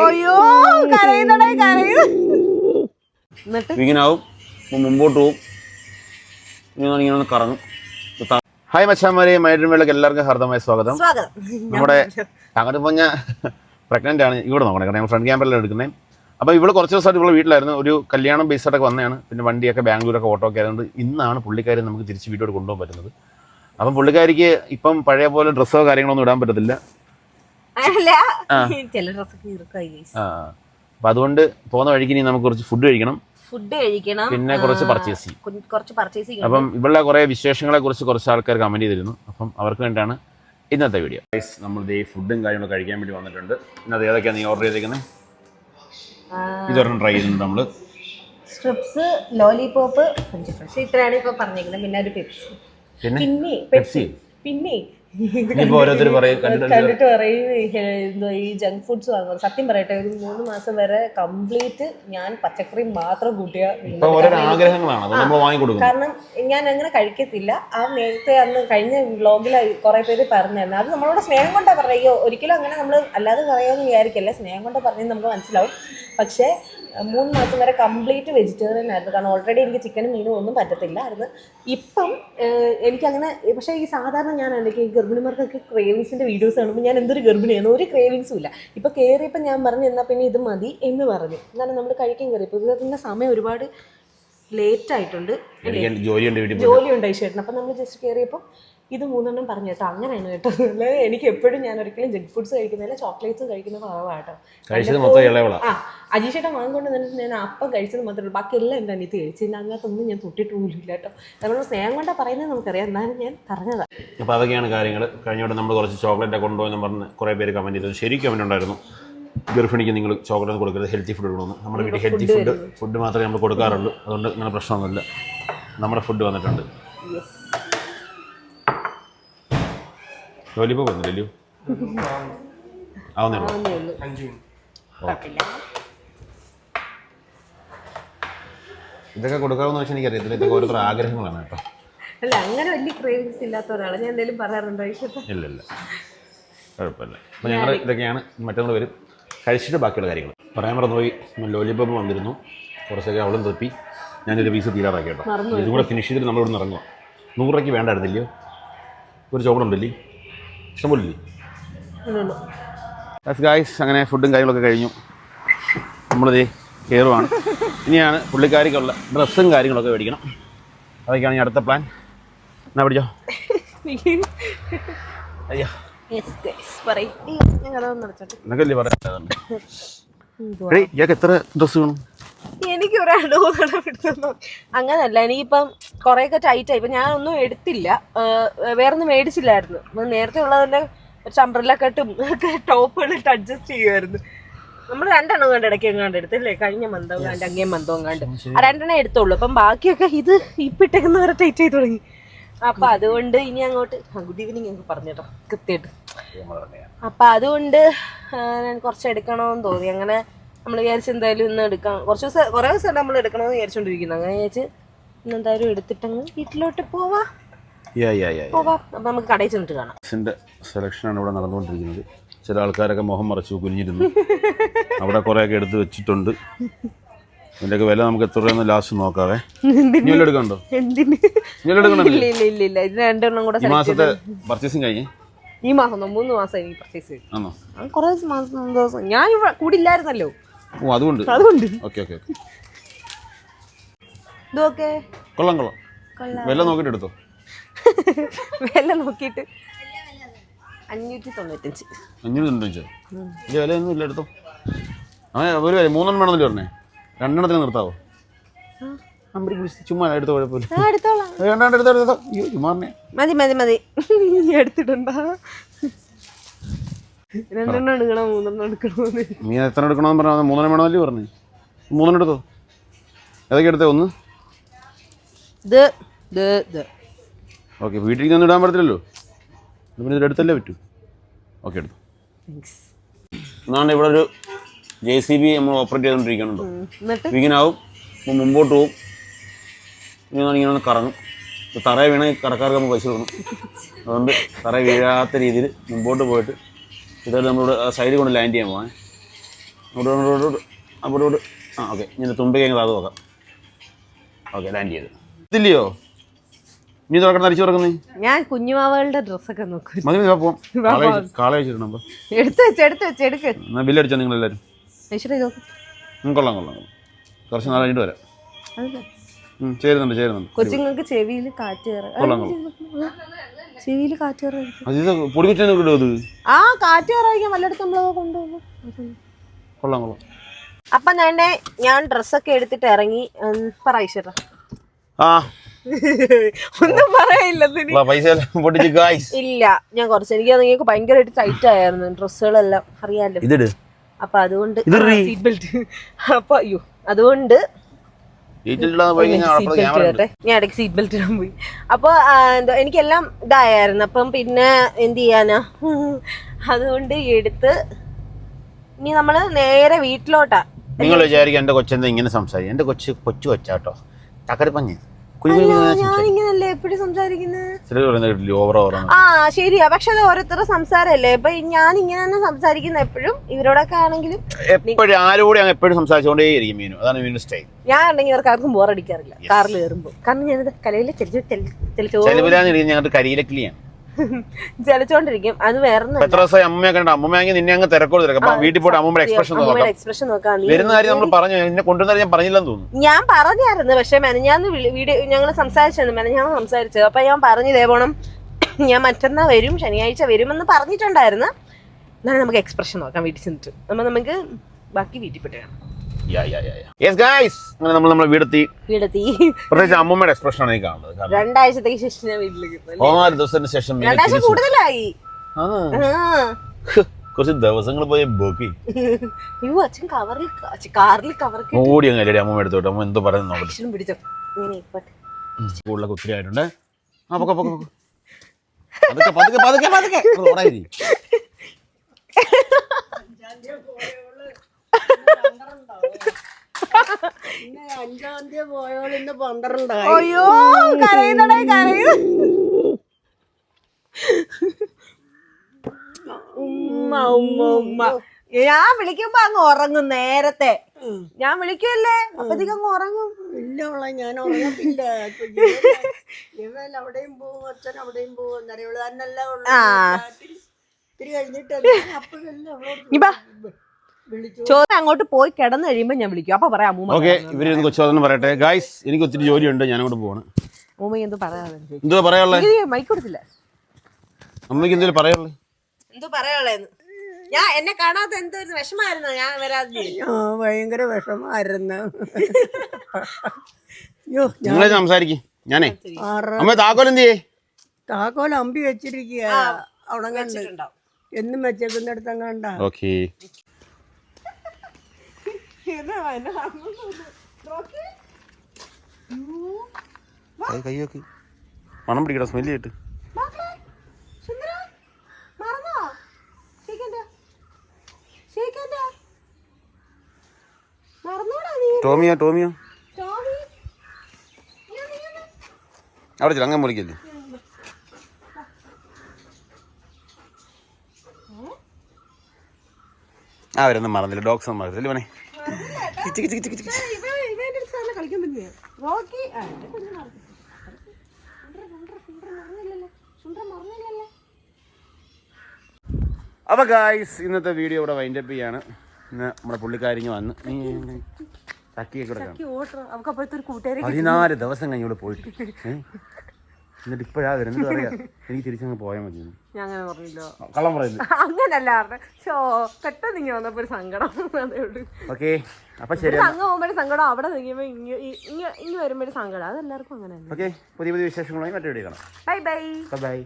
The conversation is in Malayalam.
അയ്യോ വീങ്ങനാവും മുമ്പോട്ട് പോവും ഇങ്ങനെ കറങ്ങും. ഹായ് മച്ചാന്മാരെ, മൈഡ്രീമിലേക്ക് എല്ലാവർക്കും ഹാർദമായ സ്വാഗതം. നമ്മുടെ അങ്ങോട്ട് പറഞ്ഞ പ്രഗ്നൻ്റ് ആണ്. ഇവിടെ നോക്കണേ, കാരണം ഞങ്ങൾ ഫ്രണ്ട് ക്യാമ്പറിലാണ് എടുക്കുന്നത്. അപ്പോൾ ഇവിടെ കുറച്ച് ദിവസമായിട്ട് ഇവിടെ വീട്ടിലായിരുന്നു. ഒരു കല്യാണം ബേസായിട്ടൊക്കെ വന്നതാണ്. പിന്നെ വണ്ടിയൊക്കെ ബാംഗ്ലൂരൊക്കെ ഓട്ടോ ഒക്കെ ആയതുകൊണ്ട് ഇന്നാണ് പുള്ളിക്കാരി നമുക്ക് തിരിച്ച് വീട്ടിലോട്ട് കൊണ്ടുപോകാൻ പറ്റുന്നത്. അപ്പം പുള്ളിക്കാരിക്ക് ഇപ്പം പഴയ പോലെ ഡ്രസ്സോ കാര്യങ്ങളൊന്നും ഇടാൻ പറ്റത്തില്ല. അപ്പം അതുകൊണ്ട് പോകുന്ന വഴിക്ക് ഇനി നമുക്ക് കുറച്ച് ഫുഡ് കഴിക്കണം, പിന്നെ കുറച്ച് പർച്ചേസ് ചെയ്യും. അപ്പം ഇവിടെ കുറേ വിശേഷങ്ങളെ കുറിച്ച് കുറച്ച് ആൾക്കാർ കമൻറ്റ് ചെയ്തിരുന്നു. അപ്പം അവർക്ക് വേണ്ടിയാണ് ഇന്നത്തെ വീഡിയോ. നമ്മൾ ഈ ഫുഡും കാര്യങ്ങളൊക്കെ കഴിക്കാൻ വേണ്ടി വന്നിട്ടുണ്ട്. ഇന്നത് ഏതൊക്കെയാണ് നീ ഓർഡർ ചെയ്തേക്കുന്നത്? ഇതൊരെണ്ണം ട്രൈ ചെയ്തിട്ടുണ്ട് നമ്മൾ. സ്ട്രിപ്സ്, ലോലിപോപ്പ്, ഫ്രഞ്ച് ഫ്രൈസ്, ഇത്രയാണ് ഇപ്പൊ പറഞ്ഞേക്കുന്നത്. പിന്നെ ഒരു പെപ്സി, പിന്നെ ഓരോരുത്തർ കണ്ടിട്ട് പറയും ഈ ജങ്ക് ഫുഡ്സ് വാങ്ങുന്നത്. സത്യം പറയട്ടെ, ഒരു 3 മാസം വരെ കംപ്ലീറ്റ് ഞാൻ പച്ചക്കറി മാത്രം കൂട്ടിയ. കാരണം ഞാൻ അങ്ങനെ കഴിക്കത്തില്ല. ആ നേരത്തെ അന്ന് കഴിഞ്ഞ വ്ളോഗിൽ കുറെ പേര് പറഞ്ഞായിരുന്നു. അത് നമ്മളോട് സ്നേഹം കൊണ്ടാ പറയുക. ഒരിക്കലും അങ്ങനെ നമ്മൾ അല്ലാതെ പറയാമെന്ന് വിചാരിക്കല്ലേ, സ്നേഹം കൊണ്ട് പറഞ്ഞത് നമുക്ക് മനസ്സിലാവും. പക്ഷേ 3 മാസം വരെ കംപ്ലീറ്റ് വെജിറ്റേറിയൻ ആയിരുന്നു. കാരണം ഓൾറെഡി എനിക്ക് ചിക്കനും മീനും ഒന്നും പറ്റത്തില്ലായിരുന്നു. ഇപ്പം എനിക്കങ്ങനെ, പക്ഷേ ഈ സാധാരണ ഞാൻ എനിക്ക് ഗർഭിണിമാർക്കൊക്കെ ക്രേവിങ്സിൻ്റെ വീഡിയോസ് കാണുമ്പോൾ ഞാൻ എന്തൊരു ഗർഭിണിയാണ്, ഒരു ക്രേവിങ്സും ഇല്ല. ഇപ്പോൾ കയറിയപ്പോൾ ഞാൻ പറഞ്ഞു എന്നാൽ പിന്നെ ഇത് മതി എന്ന് പറഞ്ഞു. എന്നാലും നമ്മൾ കഴിക്കാൻ കയറിയപ്പോൾ ഇതിൻ്റെ സമയം ഒരുപാട് ലേറ്റ് ആയിട്ടുണ്ട്, ജോലിയുണ്ട് ഐശ്വര്യത്തിന്. അപ്പം നമ്മൾ ജസ്റ്റ് കയറിയപ്പോൾ ഇത് 3 പറഞ്ഞു കേട്ടോ. അങ്ങനെയാണ് കേട്ടോ. അല്ലാതെ എനിക്ക് എപ്പോഴും ഞാൻ ഒരിക്കലും ജങ്ക് ഫുഡ്സ് കഴിക്കുന്നില്ല, ചോക്ലേറ്റ്സും കഴിക്കുന്ന കുറവാട്ടോ. അജീഷേട്ടൻ വാങ്ങിക്കൊണ്ട് നിന്നിട്ട് ഞാൻ അപ്പം കഴിച്ചത് മാത്രമേ ഉള്ളൂ. ബാക്കി എല്ലാം എൻ്റെ അനിയത്തി കഴിച്ചു. പിന്നെ അതിനകത്തൊന്നും ഞാൻ തൊട്ടിട്ട് പോലില്ല കേട്ടോ. നമ്മൾ സ്നേഹം കൊണ്ടാ പറയുന്നത് നമുക്കറിയാം, എന്നാലും ഞാൻ പറഞ്ഞതാണ്. അപ്പോൾ അതൊക്കെയാണ് കാര്യങ്ങൾ. കഴിഞ്ഞോടെ നമ്മൾ കുറച്ച് ചോക്ലേറ്റ് കൊണ്ടുപോയെന്ന് പറഞ്ഞ് കുറേ പേര് കമൻറ്റ് ചെയ്തത്. ശരിക്കും കമൻറ്റ് ഉണ്ടായിരുന്നു, ഗർഭിണിക്ക് നിങ്ങൾ ചോക്ലേറ്റ് കൊടുക്കരുത്, ഹെൽത്തി ഫുഡ് കൊടുക്കുന്നു. നമ്മുടെ വീട്ടിൽ ഹെൽത്തി ഫുഡ് മാത്രമേ നമ്മൾ കൊടുക്കാറുള്ളൂ. അതുകൊണ്ട് ഇങ്ങനെ പ്രശ്നമൊന്നുമില്ല. നമ്മുടെ ഫുഡ് വന്നിട്ടുണ്ട്. ലോലിപോപ്പ് വന്നില്ലല്ലോ, ആവുന്നേ ഉള്ളൂ. ഇതൊക്കെ കൊടുക്കാമെന്ന് വെച്ചാൽ എനിക്കറിയത്തില്ല. ഇതൊക്കെ ഓരോരുത്തർ ആഗ്രഹങ്ങളാണ് കേട്ടോ. അല്ല, അങ്ങനെ വലിയ ക്രേവിങ്സ് ഇല്ലാത്ത ഒരാളെ ഞാൻ എന്തെങ്കിലും പറയാറുണ്ടോ? ഇല്ല, കുഴപ്പമില്ല. അപ്പോൾ ഞങ്ങൾ ഇതൊക്കെയാണ്. മറ്റൊന്ന് വരും കഴിച്ചിട്ട് ബാക്കിയുള്ള കാര്യങ്ങൾ പറയാൻ മറന്നുപോയി. ലോലിപോപ്പ് വന്നിരുന്നു, കുറച്ചൊക്കെ അവളും തപ്പി. ഞാനൊരു പീസ് തീരാറാക്കി കേട്ടോ. ഇതും കൂടെ ഫിനിഷ് ചെയ്തിട്ട് നമ്മളിവിടെ നിന്ന് ഇറങ്ങുക. 100 രൂപയ്ക്ക് വേണ്ടായിരുന്നില്ലയോ? ഒരു ചോക്ലേറ്റ് ഉണ്ടല്ലേ, ഇഷ്ടംപോലില്ലേ ഗായ്സ്? അങ്ങനെ ഫുഡും കാര്യങ്ങളൊക്കെ കഴിഞ്ഞു. നമ്മളിത് കയറുവാണ്. ഇനിയാണ് പുള്ളിക്കാരിക്കുള്ള ഡ്രസ്സും കാര്യങ്ങളൊക്കെ മേടിക്കണം. അതൊക്കെയാണ് ഈ അടുത്ത പ്ലാൻ. എന്നാ പിടിച്ചോ. അയ്യോ, എന്നൊക്കെയല്ലേ പറയാറുണ്ട്. ഇയാൾക്ക് എത്ര ഡ്രസ്സ് വേണം? എനിക്ക് അങ്ങനല്ല, എനിക്കിപ്പം കുറേയൊക്കെ ടൈറ്റായി. ഇപ്പം ഞാനൊന്നും എടുത്തില്ല, വേറൊന്നും മേടിച്ചില്ലായിരുന്നു. നേരത്തെ ഉള്ളതിൻ്റെ കുറച്ച് അംബ്രല്ല കട്ടും ഒക്കെ ടോപ്പുകളിട്ട് അഡ്ജസ്റ്റ് ചെയ്യുമായിരുന്നു. നമ്മൾ 2 എണ്ണം കണ്ട് ഇടയ്ക്ക് എങ്ങാണ്ട് എടുത്തല്ലേ, കഴിഞ്ഞ മന്തവും കണ്ട് അങ്ങേ മന്തവും കണ്ട് ആ 2 എണ്ണം എടുത്തോളൂ. അപ്പം ബാക്കിയൊക്കെ ഇത് ഇപ്പിട്ടേക്കുന്നവരെ ടൈറ്റ് ആയി തുടങ്ങി. അപ്പം അതുകൊണ്ട് ഇനി അങ്ങോട്ട് ഗുഡ് ഈവനിങ് ഞങ്ങൾക്ക് പറഞ്ഞു കേട്ടോ, കൃത്യമായിട്ട്. അപ്പം അതുകൊണ്ട് ഞാൻ കുറച്ച് എടുക്കണമെന്ന് തോന്നി. അങ്ങനെ നമ്മൾ വിചാരിച്ച് എന്തായാലും ഇന്ന് എടുക്കാം. കുറേ ദിവസം നമ്മൾ എടുക്കണമെന്ന് വിചാരിച്ചുകൊണ്ടിരിക്കുന്നു. അങ്ങനെ വിചാരിച്ച് ഇന്ന് എന്തായാലും എടുത്തിട്ടങ്ങ് വീട്ടിലോട്ട് പോവാം. അപ്പം നമുക്ക് കടയിൽ ചെന്നിട്ട് കാണാം. സെലക്ഷനാണ് ഇവിടെ നടന്നുകൊണ്ടിരിക്കുന്നത്. ചില ആൾക്കാരൊക്കെ മുഖം മറച്ചു കുനിഞ്ഞിരുന്നു. അവിടെ കുറേയൊക്കെ എടുത്ത് വെച്ചിട്ടുണ്ട്. ഇതിൻ്റെയൊക്കെ വില നമുക്ക് എത്ര രൂപയെന്ന് ലാസ്റ്റ് നോക്കാവേ. ഇനിയെല്ലാം എടുക്കണ്ടോ? ഇല്ല, ഇത് 2 എണ്ണം കൂടെ. ഈ മാസത്തെ പർച്ചേസിങ് കഴിഞ്ഞേ? ഈ മാസം 3 മാസം എനിക്ക് പർച്ചേസ് ചെയ്തു. കുറേ ദിവസം ഞാൻ ഇവിടെ കൂടില്ലായിരുന്നല്ലോ. ഓ, അതുകൊണ്ട് ഓക്കെ. ഇതൊക്കെ കൊള്ളാം. വില നോക്കിയിട്ട് എടുത്തോ. വില നോക്കിയിട്ട് 595. 595 വലിയ വിലയൊന്നും ഇല്ല, എടുത്തോ. അങ്ങനെ ഒരു 3 എണ്ണം വേണമെന്നല്ലേ പറഞ്ഞേ? 2 എണ്ണത്തിന് നിർത്താവോ? ചുമ്മാ എടുത്തോ, കുഴപ്പമില്ല. എടുത്തോ. മതി എടുത്തിട്ടുണ്ടോ? 2 എണ്ണം എടുക്കണോ 3 എണ്ണം എടുക്കണോ? നീ എത്ര എടുക്കണമെന്ന് പറഞ്ഞാൽ 3 എണ്ണം വേണമല്ലേ പറഞ്ഞേ? 3 എണ്ണം എടുത്തോ. ഏതൊക്കെ എടുത്തേ? ഒന്ന് ഓക്കെ. വീട്ടിലേക്ക് ഒന്നും ഇടാൻ പറ്റത്തില്ലല്ലോ, പിന്നെ ഇതെടുത്തല്ലേ പറ്റൂ. ഓക്കെ, എടുത്തു. എന്നാണ് ഇവിടെ ഒരു JCB നമ്മൾ ഓപ്പറേറ്റ് ചെയ്തുകൊണ്ടിരിക്കുന്നുണ്ടോ. വീങ്ങനാവും, മുമ്പോട്ട് പോവും, ഇങ്ങനെ കറങ്ങും. തറയെ വീണ കടക്കാർക്ക് നമ്മൾ പൈസ കൊടുക്കണം. അതുകൊണ്ട് തറ വീഴാത്ത രീതിയിൽ മുമ്പോട്ട് പോയിട്ട് ഇതായാലും നമ്മളോട് സൈഡിൽ കൊണ്ട് ലാൻഡ് ചെയ്യാൻ പോകാൻ അവിടെ ആ ഓക്കെ ഇങ്ങനെ തുമ്പി കഴിഞ്ഞാൽ അത് നോക്കാം ഓക്കെ ലാൻഡ് ചെയ്ത് ഇതില്ലയോ നീ തുറക്കണം അരിച്ചു തുറക്കുന്നേ ഞാൻ കുഞ്ഞുമാവകളുടെ ഡ്രസ്സൊക്കെ നോക്കും മതി പോവാം കാള വെച്ചിട്ടുണ്ടോ എടുക്ക് എന്നാൽ ബില്ലടിച്ചോ നിങ്ങളെല്ലാവരും കൊള്ളാം കുറച്ച് നാൾ കഴിഞ്ഞിട്ട് വരാം ചേരുന്നുണ്ട് കൊച്ചുങ്ങൾക്ക് ചെവിയിൽ കാറ്റ് ചെവിയിൽ കാറ്റ് പൊടി കുറ്റം കിട്ടുമോ അത് ആ കാറ്റ് കയറാൻ വല്ലയിടത്തും നമ്മളത് കൊണ്ടുപോകും. കൊള്ളാം അപ്പൊ ഞാൻ ഡ്രസ്സൊക്കെ എടുത്തിട്ട് ഇറങ്ങി പറയിച്ചേട്ടാ ആ ഒന്നും പറയില്ല പൈസ ഇല്ല ഞാൻ കുറച്ച് എനിക്ക് നിങ്ങൾക്ക് ഭയങ്കരമായിട്ട് ടൈറ്റ് ആയിരുന്നു ഡ്രസ്സുകളെല്ലാം അറിയാലോ ഇതിട് അപ്പൊ അതുകൊണ്ട് സീറ്റ് ബെൽറ്റ് അപ്പൊ അയ്യോ അതുകൊണ്ട് ഞാൻ ഇടയ്ക്ക് സീറ്റ് ബെൽറ്റ് ഇടാൻ പോയി അപ്പൊ എന്തോ എനിക്കെല്ലാം ഇതായിരുന്നു അപ്പം പിന്നെ എന്ത് ചെയ്യാനാ അതുകൊണ്ട് എടുത്ത് ഇനി നമ്മള് നേരെ വീട്ടിലോട്ടാ. നിങ്ങൾ വിചാരിക്കും എന്റെ കൊച്ചെന്താ ഇങ്ങനെ സംസാരിക്കും? എന്റെ കൊച്ചു കൊച്ചാട്ടോ തക്കരപ്പഞ്ഞ് ഞാനിങ്ങനല്ലേ എപ്പോഴും സംസാരിക്കുന്നത്. ആ ശരിയാ, പക്ഷെ അത് ഓരോരുത്തരുടെ സംസാരല്ലേ. ഇപ്പൊ ഞാൻ ഇങ്ങനെ തന്നെ സംസാരിക്കുന്ന എപ്പോഴും ഇവരോടൊക്കെ ആണെങ്കിലും എപ്പോഴും ആരോടെ എപ്പോഴും സംസാരിച്ചുകൊണ്ടേയിരിക്കും മീനു. അതാണ് മീനു സ്റ്റൈൽ. ഞാൻ ഉണ്ടെങ്കിൽ ഇവർക്ക് ആർക്കും ബോറടിക്കാറില്ല കാറിൽ കയറുമ്പോ. കാരണം ഞാനത് കലയിലെ ഞങ്ങൾക്ക് കരിയിലക്കിളിയാണ് ചലിച്ചോണ്ടിരിക്കും. അത് വേറെ എത്ര ദിവസം അമ്മയെ കണ്ട അമ്മയെങ്കിൽ നിന്നെ അങ്ങ് തിരക്കോട് തിരക്കാം. വീട്ടിൽ പോയിട്ട് അമ്മയുടെ എക്സ്പ്രഷൻ നോക്കാം. വരുന്ന കാര്യം നമ്മൾ പറഞ്ഞു, എന്നെ കൊണ്ടുവന്ന ഞാൻ പറഞ്ഞില്ലെന്ന് തോന്നുന്നു. ഞാൻ പറഞ്ഞായിരുന്നു, പക്ഷെ മെനഞ്ഞാന്ന് വീഡിയോ ഞങ്ങൾ സംസാരിച്ചു. മെനഞ്ഞാന്ന് സംസാരിച്ചത് അപ്പൊ ഞാൻ പറഞ്ഞു ഇതേപോണം ഞാൻ മറ്റന്നാ വരും, ശനിയാഴ്ച വരുമെന്ന് പറഞ്ഞിട്ടുണ്ടായിരുന്നു. എന്നാലും നമുക്ക് എക്സ്പ്രഷൻ നോക്കാം വീട്ടിൽ ചെന്നിട്ട്. അപ്പൊ നമുക്ക് ബാക്കി വീട്ടിൽ പോയിട്ട് കാണാം. അങ്ങനെ നമ്മൾ വീടെത്തി. പ്രത്യേകിച്ച് അമ്മൂമ്മയുടെ എക്സ്പ്രഷൻ ആണ് ഈ കാണുന്നത്. 2 ആഴ്ചത്തേക്ക് ശേഷം ഞാൻ വീട്ടിലേക്ക് 4 ദിവസത്തിന് ശേഷം 2 ആഴ്ച കൂടുതലായി. കുറച്ച് ദിവസങ്ങൾ പോയി ബോക്കി അച്ഛൻ കാറിൽ കവർ ഓടി അങ്ങനെ അമ്മൂമ്മ എടുത്തോട്ടെ. അമ്മ എന്തോ പറയുന്നു പിടിച്ചോ. സ്കൂളിലൊക്കെ ഒത്തിരി ആയിട്ടുണ്ട്. പതുക്കെ അയ്യോ കരയും. ഞാൻ വിളിക്കുമ്പോ അങ്ങ് ഉറങ്ങും. നേരത്തെ ഞാൻ വിളിക്കുമല്ലേ അപ്പത്തേക്ക് അങ്ങ് ഉറങ്ങും. ഇല്ല ഞാൻ ഉറങ്ങത്തില്ല. അവിടെയും പോവും, അച്ഛൻ അവിടെയും പോവും. എന്നറിയുള്ളൂ തന്നെല്ലാം ഇത്തിരി കഴിഞ്ഞിട്ട് ചോറ് അങ്ങോട്ട് പോയി കിടന്നു കഴിയുമ്പോ ഞാൻ വിളിക്കും. അപ്പൊ പറയാം അമ്മൂമ്മ. ഓക്കെ, ഇവര് കൊച്ചു പറയട്ടെ. ഗായ്സ്, എനിക്ക് ഒത്തിരി ജോലിയുണ്ട്, ഞാൻ അങ്ങോട്ട് പോവാണ്. അമ്മൂമ്മ എന്തോ പറയാതെ എന്തോ പറയാനുള്ളത്? മൈക്ക് കൊടുത്തില്ല. അമ്മയ്ക്ക് എന്തേലും പറയാനുള്ളത്? എന്തോ പറയാനുള്ളതെന്ന് ഞാൻ എന്നെ കാണാത്ത എന്തോ വിഷമായിരുന്നു. ഞാൻ വരാതെ ഭയങ്കര വിഷമായിരുന്നു. നിങ്ങളെ സംസാരിക്കും. ഞാനേ അമ്മ താക്കോൽ എന്ത് ചെയ്യേ? താക്കോൽ അമ്പി വെച്ചിരിക്കുക. അവിടെ കണ്ട് എന്നും വെച്ചേക്കുന്നിടത്ത് കണ്ട. ഓക്കെ, കൈയൊക്കെ മണം പിടിക്കട സ്മെല്ല് ചെയ്തിട്ട്. ടോമിയോ അവിടെ ചില അങ്ങനെ വിളിക്കല്ലേ. അവരൊന്നും മറന്നില്ല. ഡോഗ്സ് ഒന്നും മറന്നില്ല. പണേ അപ്പൊ ഗായ്സ്, ഇന്നത്തെ വീഡിയോ ഇവിടെ വൈൻഡപ്പ് ചെയ്യാണ്. ഇന്ന് നമ്മുടെ പുള്ളിക്കാരിഞ്ഞ് വന്ന് ചക്കിയൊക്കെ ഇവിടെ 14 ദിവസം കഴിഞ്ഞ് ഇവിടെ പോയിട്ട് എന്നിട്ട് ഇപ്പോഴാ വരുന്നത്. അറിയാം, എനിക്ക് തിരിച്ചങ്ങ് പോയാൽ മതി. കള്ളം പറയുന്നു. അങ്ങനല്ല പെട്ടെന്ന് ഇങ്ങനെ വന്നപ്പോ ഒരു സങ്കടം. ഓക്കെ, അപ്പൊ ശരി. അങ്ങ് പോകുമ്പോഴേ സങ്കടം, അവിടെ നിൽക്കുമ്പോ ഇങ്ങ് വരുമ്പോഴേ സങ്കടം. അതെല്ലാവർക്കും അങ്ങനെ. ഓക്കെ, പുതിയ വിശേഷങ്ങളുമായി മറ്റു വീഡിയോ കാണാം. ബൈ.